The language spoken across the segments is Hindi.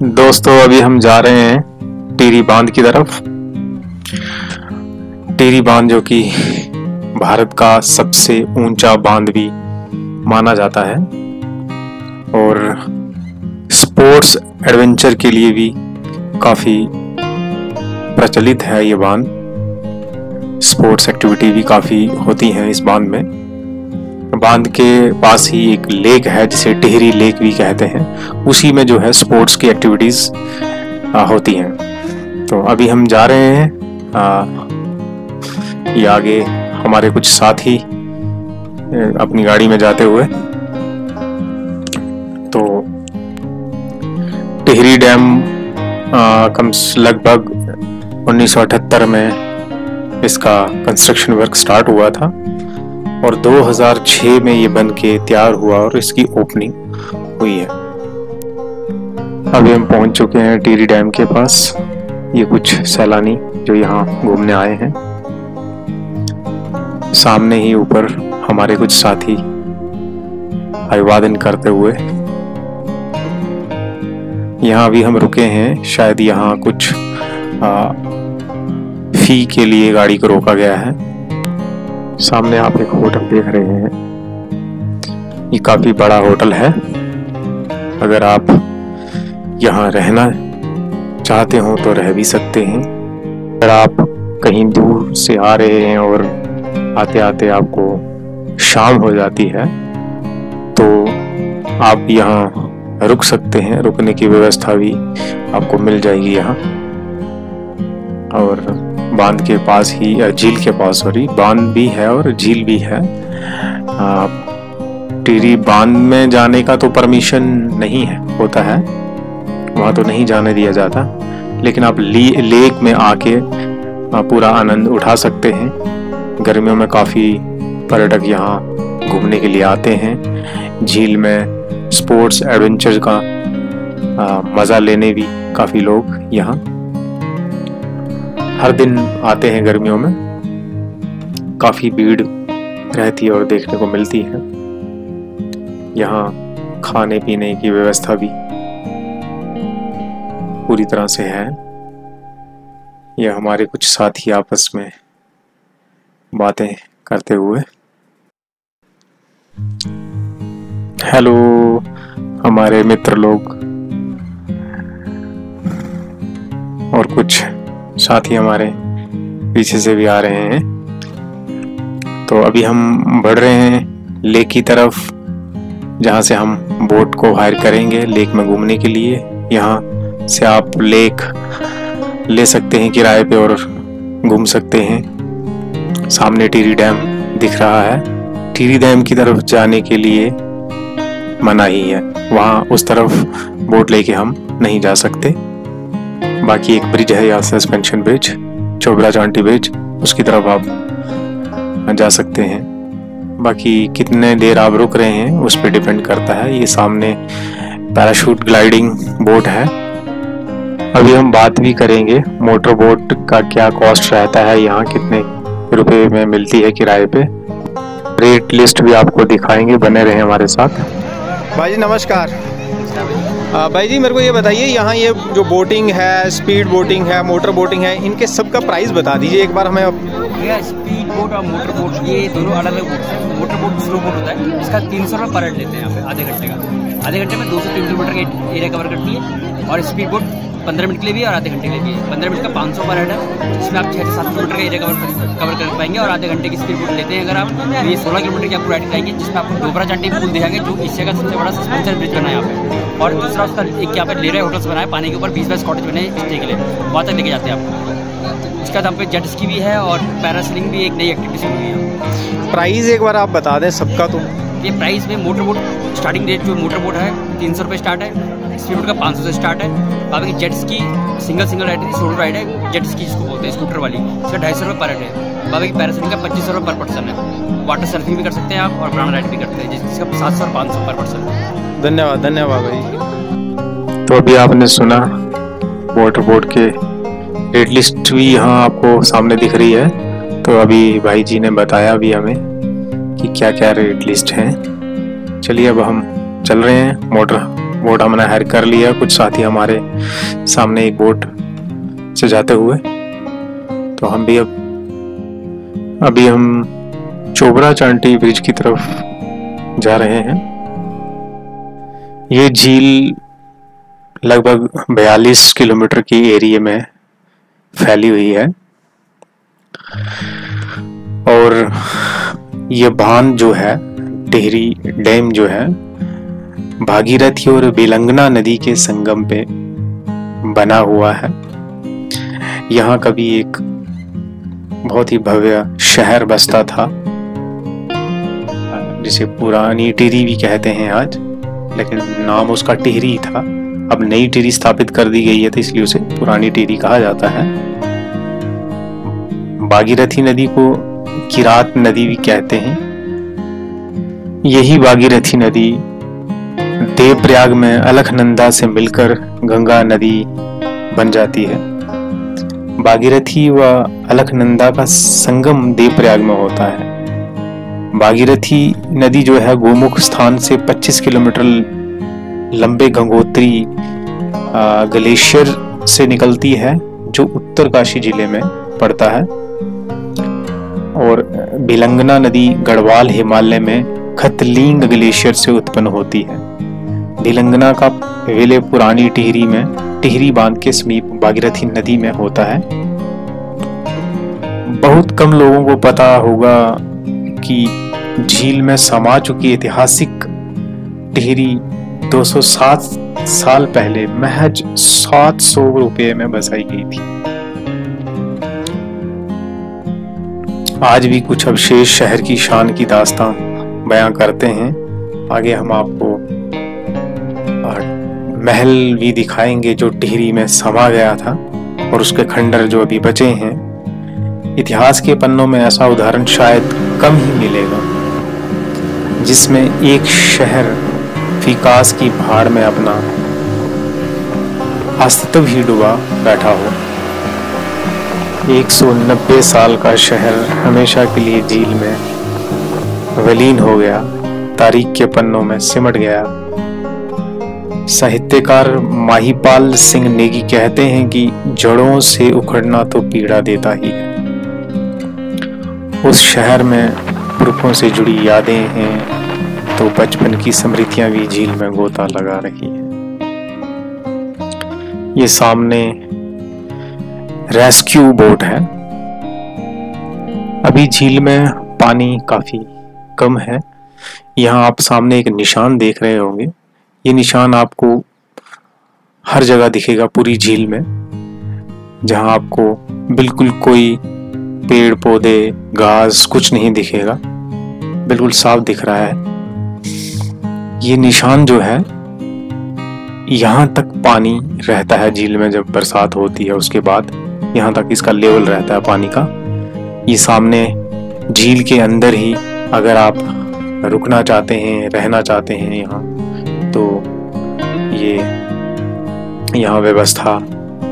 दोस्तों अभी हम जा रहे हैं टिहरी बांध की तरफ। टिहरी बांध जो कि भारत का सबसे ऊंचा बांध भी माना जाता है और स्पोर्ट्स एडवेंचर के लिए भी काफ़ी प्रचलित है ये बांध। स्पोर्ट्स एक्टिविटी भी काफ़ी होती हैं इस बांध में। बांध के पास ही एक लेक है जिसे टिहरी लेक भी कहते हैं, उसी में जो है स्पोर्ट्स की एक्टिविटीज़ होती हैं। तो अभी हम जा रहे हैं, ये आगे हमारे कुछ साथी अपनी गाड़ी में जाते हुए। तो टिहरी डैम लगभग 1978 में इसका कंस्ट्रक्शन वर्क स्टार्ट हुआ था और 2006 में ये बन के तैयार हुआ और इसकी ओपनिंग हुई है। अभी हम पहुंच चुके हैं टिहरी डैम के पास। ये कुछ सैलानी जो यहाँ घूमने आए हैं, सामने ही ऊपर हमारे कुछ साथी अभिवादन करते हुए। यहाँ अभी हम रुके हैं, शायद यहाँ कुछ फी के लिए गाड़ी को रोका गया है। सामने आप एक होटल देख रहे हैं, ये काफी बड़ा होटल है। अगर आप यहाँ रहना चाहते हो तो रह भी सकते हैं। अगर आप कहीं दूर से आ रहे हैं और आते आते आपको शाम हो जाती है तो आप यहाँ रुक सकते हैं। रुकने की व्यवस्था भी आपको मिल जाएगी यहाँ। और बांध के पास ही, झील के पास बांध भी है और झील भी है। टिहरी बांध में जाने का तो परमिशन नहीं है, होता है वहाँ तो नहीं जाने दिया जाता, लेकिन आप लेक में आके पूरा आनंद उठा सकते हैं। गर्मियों में काफ़ी पर्यटक यहाँ घूमने के लिए आते हैं। झील में स्पोर्ट्स एडवेंचर का मज़ा लेने भी काफ़ी लोग यहाँ हर दिन आते हैं। गर्मियों में काफ़ी भीड़ रहती है और देखने को मिलती है। यहाँ खाने पीने की व्यवस्था भी पूरी तरह से है। यह हमारे कुछ साथी आपस में बातें करते हुए। हेलो हमारे मित्र लोग और कुछ साथी हमारे पीछे से भी आ रहे हैं। तो अभी हम बढ़ रहे हैं लेक की तरफ, जहाँ से हम बोट को हायर करेंगे लेक में घूमने के लिए। यहाँ से आप लेक ले सकते हैं किराए पे और घूम सकते हैं। सामने टिहरी डैम दिख रहा है। टिहरी डैम की तरफ जाने के लिए मनाही है, वहाँ उस तरफ बोट लेके हम नहीं जा सकते। बाकी एक ब्रिज है यहाँ, सस्पेंशन ब्रिज, चोबरा चांटी ब्रिज, उसकी तरफ आप जा सकते हैं। बाकी कितने देर आप रुक रहे हैं उस पर डिपेंड करता है। ये सामने पैराशूट ग्लाइडिंग बोट है। अभी हम बात भी करेंगे मोटर बोट का क्या कॉस्ट रहता है, यहाँ कितने रुपए में मिलती है किराए पे। रेट लिस्ट भी आपको दिखाएंगे, बने रहे हमारे साथ। भाई जी नमस्कार। भाई जी मेरे को ये बताइए, यहाँ ये जो बोटिंग है, स्पीड बोटिंग है, मोटर बोटिंग है, इनके सबका प्राइस बता दीजिए एक बार हमें। भैया स्पीड बोट और मोटर बोट ये दोनों अलग अलग बोट हैं। मोटर बोट स्लो बोट होता है, इसका 300 रुपये पर हेड लेते हैं यहाँ पे आधे घंटे का। आधे घंटे में 2 से 3 किलोमीटर का एरिया कवर करती है। और स्पीड बोट 15 मिनट के लिए भी और आधे घंटे के लिए भी है। 15 मिनट का 500 पर हेड है, जिसमें आप 6 से 7 किलोमीटर का एरिया कवर कर पाएंगे। और आधे घंटे की स्पीड बोट लेते हैं अगर आप, ये 16 किलोमीटर की आपको राइड कराएंगे, जिसमें आपको चोबरा चांटी पुल दिखाएंगे जो एशिया का सबसे बड़ा सस्पेंशन ब्रिज बना है यहाँ पे। और दूसरा उसका एक यहाँ पे लेरा होटल्स बना है, पानी के ऊपर 20-22 कॉटेज बने स्टे के लिए, वहाँ तक लेके जाते हैं आपको। इसका दाम पे जेट स्की भी है और पैरासेलिंग भी एक नई एक्टिविटी हुई है। प्राइस एक बार आप बता दें सबका। तो ये प्राइस में मोटर बोट स्टार्टिंग रेट जो मोटर बोट है 300 रुपये स्टार्ट है। स्पीड बोट का 500 से स्टार्ट है। बाकी जेट स्की सिंगल राइड है, सोलो राइड है, जेट स्की जिसको बोलते हैं स्कूटर वाली, इसका 250 रुपये पर हेड है। बाकी पैरासेलिंग का 2500 रुपये पर पर्सन है। वाटर सर्फिंग भी कर सकते हैं आप और बनाना राइड भी करते हैं, जिसका 700 और 500 पर पर्सन। धन्यवाद धन्यवाद भाई। तो अभी आपने सुना वाटर बोट के रेट लिस्ट भी यहाँ आपको सामने दिख रही है। तो अभी भाई जी ने बताया भी हमें कि क्या क्या रेट लिस्ट हैं। चलिए अब हम चल रहे हैं मोटर बोट हमने हायर कर लिया। कुछ साथी हमारे सामने एक बोट से जाते हुए, तो हम भी अभी हम चोबरा चांटी ब्रिज की तरफ जा रहे हैं। ये झील लगभग 42 किलोमीटर की एरिया में फैली हुई है और ये बांध जो है, टिहरी डैम जो है, भागीरथी और बेलंगना नदी के संगम पे बना हुआ है। यहाँ कभी एक बहुत ही भव्य शहर बसता था, जिसे पुरानी टिहरी भी कहते हैं आज, लेकिन नाम उसका टिहरी था। अब नई टिहरी स्थापित कर दी गई है तो इसलिए उसे पुरानी टिहरी कहा जाता है। भागीरथी नदी को किरात नदी भी कहते हैं। यही भागीरथी नदी देवप्रयाग में अलकनंदा से मिलकर गंगा नदी बन जाती है। भागीरथी व अलकनंदा का संगम देवप्रयाग में होता है। भागीरथी नदी जो है गोमुख स्थान से 25 किलोमीटर लंबे गंगोत्री ग्लेशियर से निकलती है, जो उत्तरकाशी जिले में पड़ता है। और बेलंगना नदी गढ़वाल हिमालय में खतलिंग ग्लेशियर से उत्पन्न होती है। बेलंगना का विलय पुरानी टिहरी में टिहरी बांध के समीप भागीरथी नदी में होता है। बहुत कम लोगों को पता होगा कि झील में समा चुकी ऐतिहासिक टिहरी 207 साल पहले महज 700 रुपये में बसाई गई थी। आज भी कुछ अवशेष शहर की शान की दास्तां बयां करते हैं। आगे हम आपको महल भी दिखाएंगे जो टिहरी में समा गया था और उसके खंडर जो अभी बचे हैं। इतिहास के पन्नों में ऐसा उदाहरण शायद कम ही मिलेगा जिसमें एक शहर विकास की भाड़ में अपना अस्तित्व ही डूबा बैठा हो। 190 साल का शहर हमेशा के लिए झील में विलीन हो गया, तारीख के पन्नों में सिमट गया। साहित्यकार माहीपाल सिंह नेगी कहते हैं कि जड़ों से उखड़ना तो पीड़ा देता ही है। उस शहर में पुरखों से जुड़ी यादें हैं तो बचपन की स्मृतियां भी झील में गोता लगा रही हैं। ये सामने रेस्क्यू बोट है। अभी झील में पानी काफी कम है। यहाँ आप सामने एक निशान देख रहे होंगे। ये निशान आपको हर जगह दिखेगा पूरी झील में, जहां आपको बिल्कुल कोई पेड़ पौधे घास कुछ नहीं दिखेगा, बिल्कुल साफ दिख रहा है। ये निशान जो है, यहाँ तक पानी रहता है झील में जब बरसात होती है, उसके बाद यहाँ तक इसका लेवल रहता है पानी का। ये सामने झील के अंदर ही अगर आप रुकना चाहते हैं, रहना चाहते हैं यहाँ, तो ये यहाँ व्यवस्था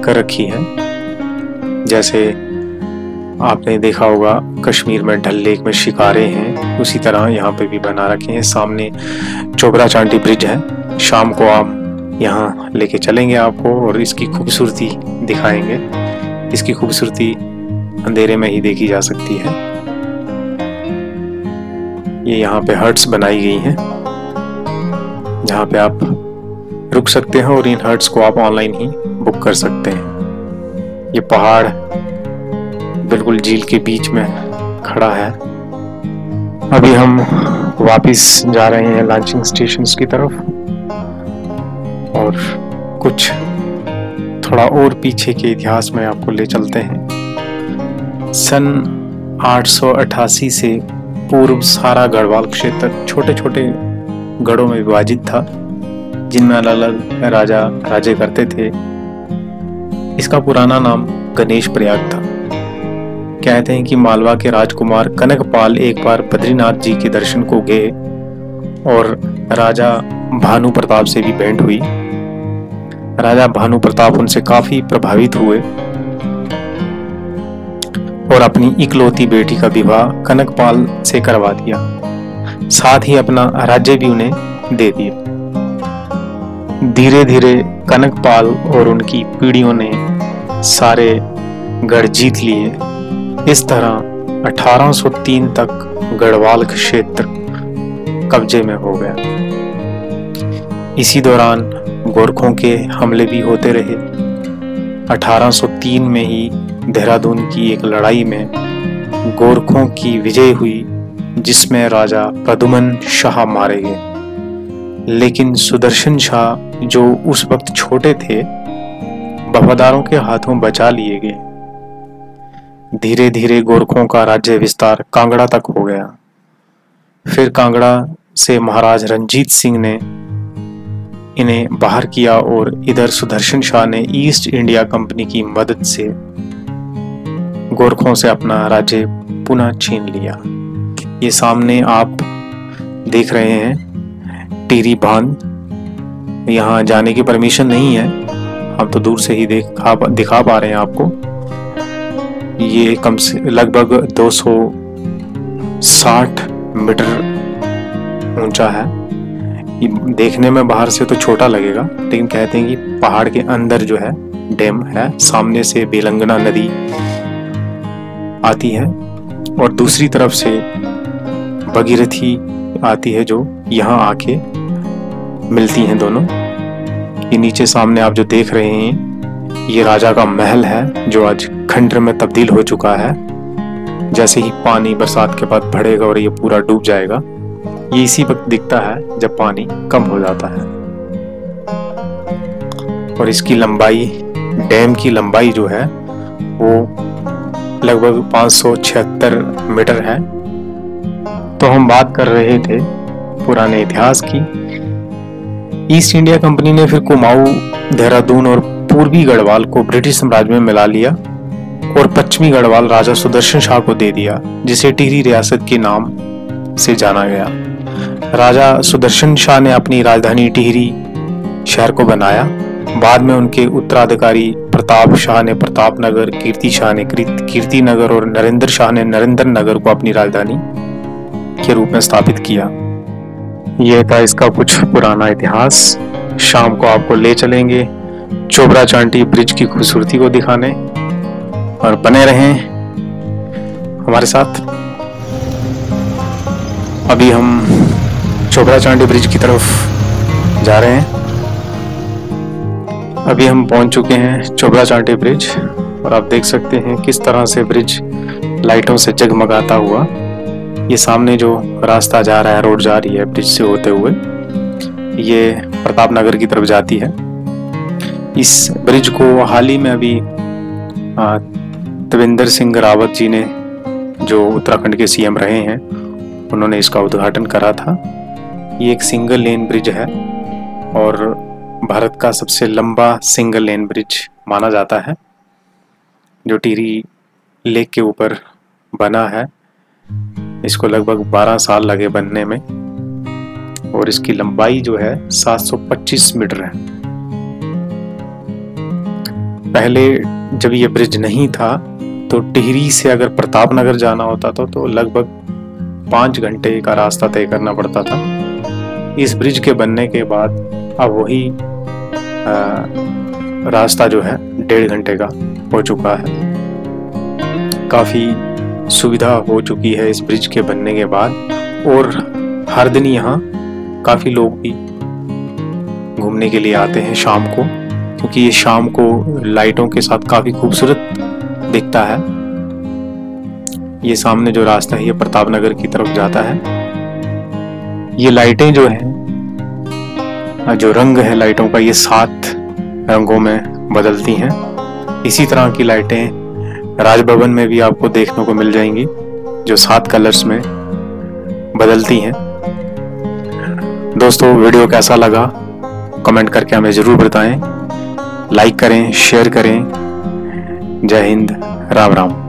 कर रखी है। जैसे आपने देखा होगा कश्मीर में डल लेक में शिकारे हैं, उसी तरह यहाँ पे भी बना रखे हैं। सामने चोबरा चांटी ब्रिज है। शाम को हम यहाँ लेके चलेंगे आपको और इसकी खूबसूरती दिखाएंगे। इसकी खूबसूरती अंधेरे में ही देखी जा सकती है। ये यहाँ पे हट्स बनाई गई हैं जहाँ पे आप रुक सकते हैं और इन हट्स को आप ऑनलाइन ही बुक कर सकते हैं। ये पहाड़ बिल्कुल झील के बीच में खड़ा है। अभी हम वापस जा रहे हैं लॉन्चिंग स्टेशंस की तरफ और कुछ थोड़ा और पीछे के इतिहास में आपको ले चलते हैं। सन 888 से पूर्व सारा गढ़वाल क्षेत्र छोटे छोटे गढ़ों में विभाजित था, जिनमें अलग अलग राजा राज्य करते थे। इसका पुराना नाम गणेश प्रयाग था। कहते हैं कि मालवा के राजकुमार कनकपाल एक बार बद्रीनाथ जी के दर्शन को गए और राजा भानु प्रताप से भी भेंट हुई। राजा भानु प्रताप उनसे काफी प्रभावित हुए और अपनी इकलौती बेटी का विवाह कनकपाल से करवा दिया, साथ ही अपना राज्य भी उन्हें दे दिया। धीरे धीरे कनकपाल और उनकी पीढ़ियों ने सारे गढ़ जीत लिए। इस तरह 1803 तक गढ़वाल क्षेत्र कब्जे में हो गया। इसी दौरान गोरखों के हमले भी होते रहे। 1803 में ही देहरादून की एक लड़ाई में गोरखों की विजय हुई, जिसमें राजा प्रद्युमन शाह मारे गए। लेकिन सुदर्शन शाह, जो उस वक्त छोटे थे, वफादारों के हाथों बचा लिए गए। धीरे धीरे गोरखों का राज्य विस्तार कांगड़ा तक हो गया। फिर कांगड़ा से महाराज रंजीत सिंह ने इन्हें बाहर किया और इधर सुदर्शन शाह ने ईस्ट इंडिया कंपनी की मदद से गोरखों से अपना राज्य पुनः छीन लिया। ये सामने आप देख रहे हैं टिहरी बांध। यहाँ जाने की परमिशन नहीं है, हम तो दूर से ही दिखा पा रहे हैं आपको। ये कम से लगभग 260 मीटर ऊंचा है। ये देखने में बाहर से तो छोटा लगेगा, लेकिन कहते हैं कि पहाड़ के अंदर जो है डैम है। सामने से बेलंगना नदी आती है और दूसरी तरफ से भगीरथी आती है, जो यहाँ आके मिलती हैं दोनों। ये नीचे सामने आप जो देख रहे हैं, ये राजा का महल है, जो आज खंडर में तब्दील हो चुका है। जैसे ही पानी बरसात के बाद बढ़ेगा और ये पूरा डूब जाएगा, ये इसी वक्त दिखता है जब पानी कम हो जाता है। और इसकी लंबाई, डैम की लंबाई जो है वो लगभग 576 मीटर है। तो हम बात कर रहे थे पुराने इतिहास की। ईस्ट इंडिया कंपनी ने फिर कुमाऊं, देहरादून और पूर्वी गढ़वाल को ब्रिटिश साम्राज्य में मिला लिया और पश्चिमी गढ़वाल राजा सुदर्शन शाह को दे दिया, जिसे टिहरी रियासत के नाम से जाना गया। राजा सुदर्शन शाह ने अपनी राजधानी टिहरी शहर को बनाया। बाद में उनके उत्तराधिकारी प्रताप शाह ने प्रताप नगर, कीर्ति शाह ने कीर्ति नगर और नरेंद्र शाह ने नरेंद्र नगर को अपनी राजधानी के रूप में स्थापित किया। यह था इसका कुछ पुराना इतिहास। शाम को आपको ले चलेंगे चोबरा चांटी ब्रिज की खूबसूरती को दिखाने, और बने रहें हमारे साथ। अभी हम चोबरा चांटी ब्रिज की तरफ जा रहे हैं। अभी हम पहुंच चुके हैं चोबरा चांटी ब्रिज, और आप देख सकते हैं किस तरह से ब्रिज लाइटों से जगमगाता हुआ। ये सामने जो रास्ता जा रहा है, रोड जा रही है ब्रिज से होते हुए, ये प्रताप नगर की तरफ जाती है। इस ब्रिज को हाल ही में अभी त्रिवेंद्र सिंह रावत जी ने, जो उत्तराखंड के सीएम रहे हैं, उन्होंने इसका उद्घाटन करा था। ये एक सिंगल लेन ब्रिज है और भारत का सबसे लंबा सिंगल लेन ब्रिज माना जाता है, जो टिहरी लेक के ऊपर बना है। इसको लगभग 12 साल लगे बनने में, और इसकी लंबाई जो है 725 मीटर है। पहले जब ये ब्रिज नहीं था तो टिहरी से अगर प्रताप नगर जाना होता था तो लगभग 5 घंटे का रास्ता तय करना पड़ता था। इस ब्रिज के बनने के बाद अब वही रास्ता जो है 1.5 घंटे का हो चुका है। काफी सुविधा हो चुकी है इस ब्रिज के बनने के बाद, और हर दिन यहाँ काफी लोग भी घूमने के लिए आते हैं शाम को, क्योंकि ये शाम को लाइटों के साथ काफी खूबसूरत दिखता है। ये सामने जो रास्ता है ये प्रताप नगर की तरफ जाता है। ये लाइटें जो हैं, जो रंग है लाइटों का, ये 7 रंगों में बदलती हैं। इसी तरह की लाइटें राजभवन में भी आपको देखने को मिल जाएंगी, जो 7 कलर्स में बदलती हैं। दोस्तों, वीडियो कैसा लगा कमेंट करके हमें जरूर बताएं। लाइक करें, शेयर करें। जय हिंद, राम राम।